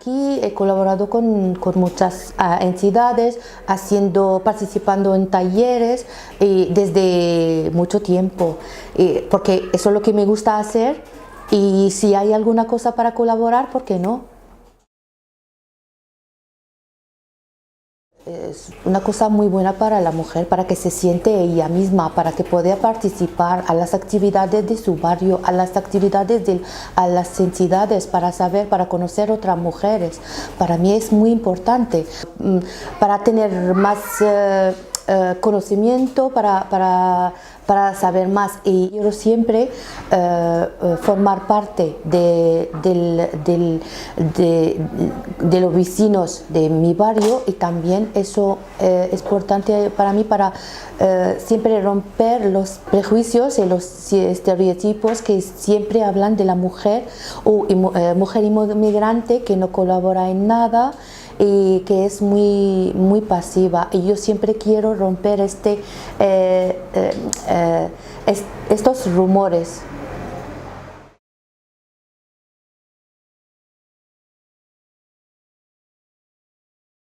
Aquí he colaborado con muchas entidades, participando en talleres desde mucho tiempo, porque eso es lo que me gusta hacer y si hay alguna cosa para colaborar, ¿por qué no? Es una cosa muy buena para la mujer, para que se siente ella misma, para que pueda participar a las actividades de su barrio, a las actividades a las entidades, para saber, para conocer otras mujeres. Para mí es muy importante, para tener más conocimiento, para saber más. Y quiero siempre formar parte de los vecinos de mi barrio, y también eso es importante para mí, para siempre romper los prejuicios y los estereotipos que siempre hablan de la mujer o mujer inmigrante que no colabora en nada y que es muy pasiva. Y yo siempre quiero romper estos rumores.